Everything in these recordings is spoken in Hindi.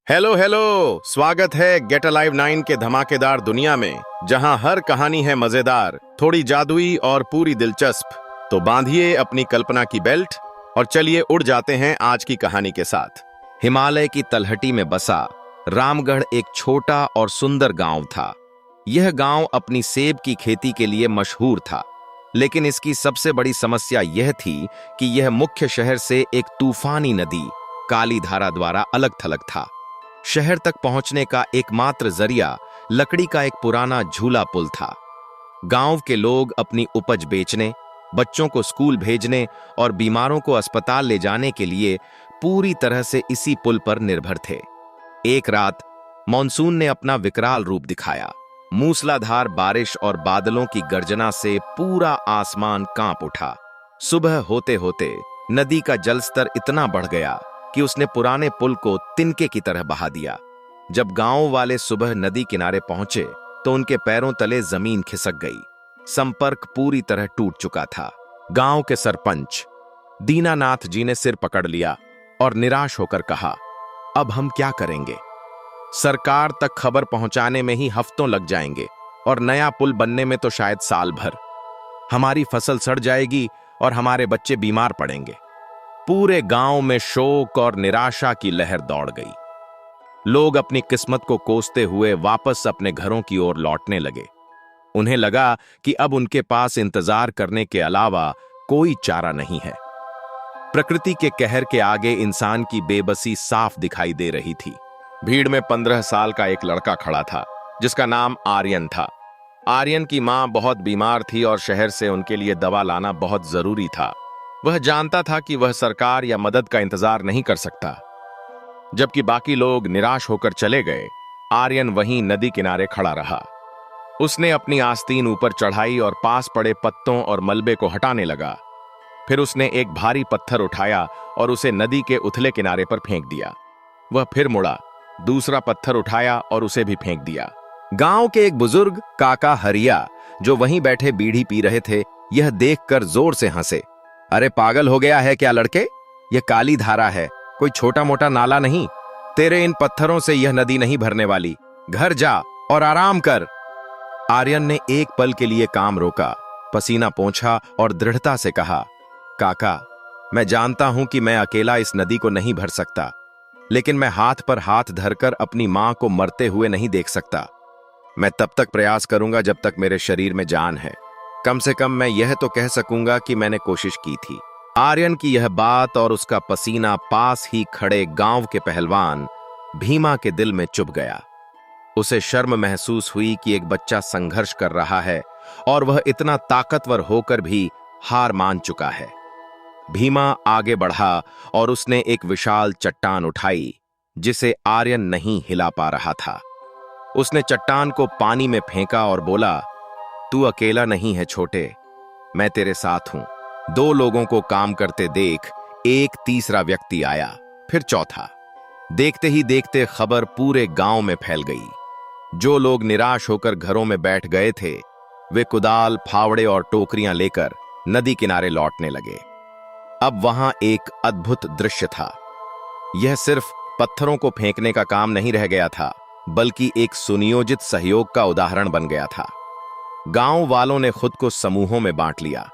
Hello hello. स्वागत है गेट अलाइव 9 के धमाकेदार दुनिया में, जहां हर कहानी है मजेदार, थोड़ी जादुई और पूरी दिलचस्प। तो बांधिए अपनी कल्पना की बेल्ट और चलिए उड़ जाते हैं आज की कहानी के साथ। हिमालय की तलहटी में बसा रामगढ़ एक छोटा और सुंदर गांव था। यह गांव अपनी सेब की खेती के लिए मशहूर था, लेकिन इसकी सबसे बड़ी समस्या यह थी कि यह मुख्य शहर से एक तूफानी नदी काली धारा द्वारा अलग थलग था। शहर तक पहुंचने का एकमात्र जरिया लकड़ी का एक पुराना झूला पुल था। गांव के लोग अपनी उपज बेचने, बच्चों को स्कूल भेजने और बीमारों को अस्पताल ले जाने के लिए पूरी तरह से इसी पुल पर निर्भर थे। एक रात मॉनसून ने अपना विकराल रूप दिखाया। मूसलाधार बारिश और बादलों की गर्जना से पूरा आसमान कांप उठा। सुबह होते होते नदी का जलस्तर इतना बढ़ गया कि उसने पुराने पुल को तिनके की तरह बहा दिया। जब गांव वाले सुबह नदी किनारे पहुंचे तो उनके पैरों तले जमीन खिसक गई। संपर्क पूरी तरह टूट चुका था। गांव के सरपंच दीनानाथ जी ने सिर पकड़ लिया और निराश होकर कहा, अब हम क्या करेंगे? सरकार तक खबर पहुंचाने में ही हफ्तों लग जाएंगे और नया पुल बनने में तो शायद साल भर। हमारी फसल सड़ जाएगी और हमारे बच्चे बीमार पड़ेंगे। पूरे गांव में शोक और निराशा की लहर दौड़ गई। लोग अपनी किस्मत को कोसते हुए वापस अपने घरों की ओर लौटने लगे। उन्हें लगा कि अब उनके पास इंतजार करने के अलावा कोई चारा नहीं है। प्रकृति के कहर के आगे इंसान की बेबसी साफ दिखाई दे रही थी। भीड़ में 15 साल का एक लड़का खड़ा था, जिसका नाम आर्यन था। आर्यन की मां बहुत बीमार थी और शहर से उनके लिए दवा लाना बहुत जरूरी था। वह जानता था कि वह सरकार या मदद का इंतजार नहीं कर सकता। जबकि बाकी लोग निराश होकर चले गए, आर्यन वहीं नदी किनारे खड़ा रहा। उसने अपनी आस्तीन ऊपर चढ़ाई और पास पड़े पत्तों और मलबे को हटाने लगा। फिर उसने एक भारी पत्थर उठाया और उसे नदी के उथले किनारे पर फेंक दिया। वह फिर मुड़ा, दूसरा पत्थर उठाया और उसे भी फेंक दिया। गांव के एक बुजुर्ग काका हरिया, जो वहीं बैठे बीड़ी पी रहे थे, यह देखकर जोर से हंसे। अरे पागल हो गया है क्या लड़के? यह काली धारा है, कोई छोटा मोटा नाला नहीं। तेरे इन पत्थरों से यह नदी नहीं भरने वाली। घर जा और आराम कर। आर्यन ने एक पल के लिए काम रोका, पसीना पोंछा और दृढ़ता से कहा, काका, मैं जानता हूं कि मैं अकेला इस नदी को नहीं भर सकता, लेकिन मैं हाथ पर हाथ धरकर अपनी मां को मरते हुए नहीं देख सकता। मैं तब तक प्रयास करूंगा जब तक मेरे शरीर में जान है। कम से कम मैं यह तो कह सकूंगा कि मैंने कोशिश की थी। आर्यन की यह बात और उसका पसीना पास ही खड़े गांव के पहलवान भीमा के दिल में चुभ गया। उसे शर्म महसूस हुई कि एक बच्चा संघर्ष कर रहा है और वह इतना ताकतवर होकर भी हार मान चुका है। भीमा आगे बढ़ा और उसने एक विशाल चट्टान उठाई, जिसे आर्यन नहीं हिला पा रहा था। उसने चट्टान को पानी में फेंका और बोला, तू अकेला नहीं है छोटे, मैं तेरे साथ हूं। 2 लोगों को काम करते देख एक तीसरा व्यक्ति आया, फिर चौथा। देखते ही देखते खबर पूरे गांव में फैल गई। जो लोग निराश होकर घरों में बैठ गए थे, वे कुदाल, फावड़े और टोकरियां लेकर नदी किनारे लौटने लगे। अब वहां एक अद्भुत दृश्य था। यह सिर्फ पत्थरों को फेंकने का काम नहीं रह गया था, बल्कि एक सुनियोजित सहयोग का उदाहरण बन गया था। गांव वालों ने खुद को समूहों में बांट लिया।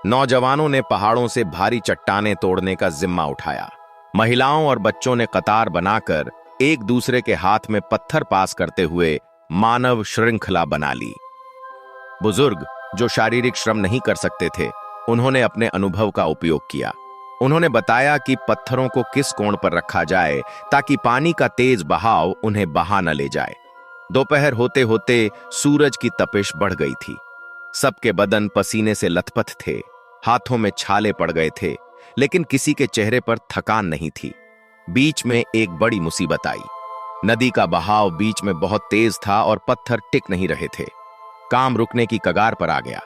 नौजवानों ने पहाड़ों से भारी चट्टानें तोड़ने का जिम्मा उठाया। महिलाओं और बच्चों ने कतार बनाकर एक दूसरे के हाथ में पत्थर पास करते हुए मानव श्रृंखला बना ली। बुजुर्ग, जो शारीरिक श्रम नहीं कर सकते थे, उन्होंने अपने अनुभव का उपयोग किया। उन्होंने बताया कि पत्थरों को किस कोण पर रखा जाए ताकि पानी का तेज बहाव उन्हें बहा न ले जाए। दोपहर होते होते सूरज की तपिश बढ़ गई थी। सबके बदन पसीने से लथपथ थे, हाथों में छाले पड़ गए थे, लेकिन किसी के चेहरे पर थकान नहीं थी। बीच में एक बड़ी मुसीबत आई। नदी का बहाव बीच में बहुत तेज था और पत्थर टिक नहीं रहे थे। काम रुकने की कगार पर आ गया।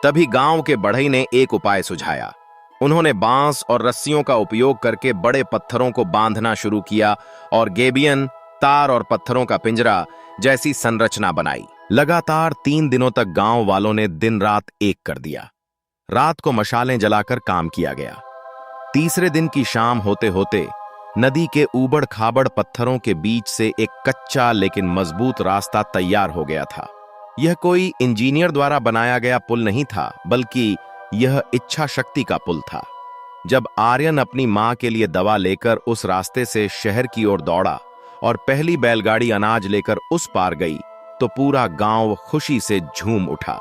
तभी गांव के बढ़ई ने एक उपाय सुझाया। उन्होंने बांस और रस्सियों का उपयोग करके बड़े पत्थरों को बांधना शुरू किया और गेबियन, तार और पत्थरों का पिंजरा जैसी संरचना बनाई। लगातार 3 दिनों तक गांव वालों ने दिन रात एक कर दिया। रात को मशालें जलाकर काम किया गया। तीसरे दिन की शाम होते होते नदी के ऊबड़ खाबड़ पत्थरों के बीच से एक कच्चा लेकिन मजबूत रास्ता तैयार हो गया था। यह कोई इंजीनियर द्वारा बनाया गया पुल नहीं था, बल्कि यह इच्छा शक्ति का पुल था। जब आर्यन अपनी मां के लिए दवा लेकर उस रास्ते से शहर की ओर दौड़ा और पहली बैलगाड़ी अनाज लेकर उस पार गई, तो पूरा गांव खुशी से झूम उठा।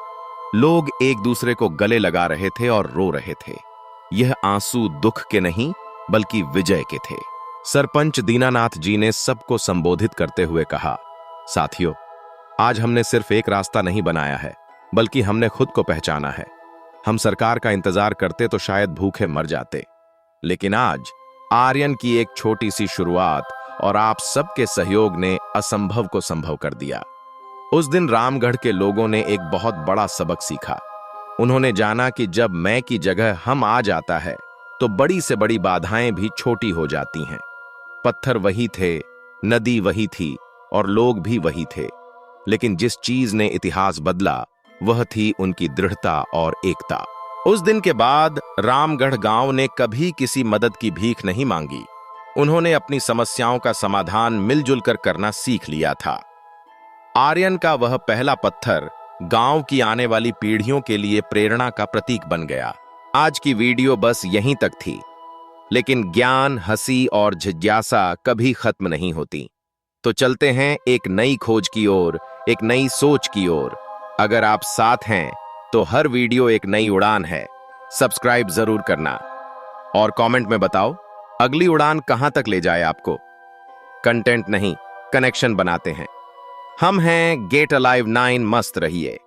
लोग एक दूसरे को गले लगा रहे थे और रो रहे थे। यह आंसू दुख के नहीं, बल्कि विजय के थे। सरपंच दीनानाथ जी ने सबको संबोधित करते हुए कहा, साथियों, आज हमने सिर्फ एक रास्ता नहीं बनाया है, बल्कि हमने खुद को पहचाना है। हम सरकार का इंतजार करते तो शायद भूखे मर जाते, लेकिन आज आर्यन की एक छोटी सी शुरुआत और आप सबके सहयोग ने असंभव को संभव कर दिया। उस दिन रामगढ़ के लोगों ने एक बहुत बड़ा सबक सीखा। उन्होंने जाना कि जब मैं की जगह हम आ जाता है, तो बड़ी से बड़ी बाधाएं भी छोटी हो जाती हैं। पत्थर वही थे, नदी वही थी और लोग भी वही थे, लेकिन जिस चीज ने इतिहास बदला वह थी उनकी दृढ़ता और एकता। उस दिन के बाद रामगढ़ गांव ने कभी किसी मदद की भीख नहीं मांगी। उन्होंने अपनी समस्याओं का समाधान मिलजुल कर करना सीख लिया था। आर्यन का वह पहला पत्थर गांव की आने वाली पीढ़ियों के लिए प्रेरणा का प्रतीक बन गया। आज की वीडियो बस यहीं तक थी, लेकिन ज्ञान, हंसी और जिज्ञासा कभी खत्म नहीं होती। तो चलते हैं एक नई खोज की ओर, एक नई सोच की ओर। अगर आप साथ हैं तो हर वीडियो एक नई उड़ान है। सब्सक्राइब जरूर करना और कमेंट में बताओ अगली उड़ान कहां तक ले जाए आपको। कंटेंट नहीं, कनेक्शन बनाते हैं। हम हैं गेट अलाइव 9। मस्त रहिए।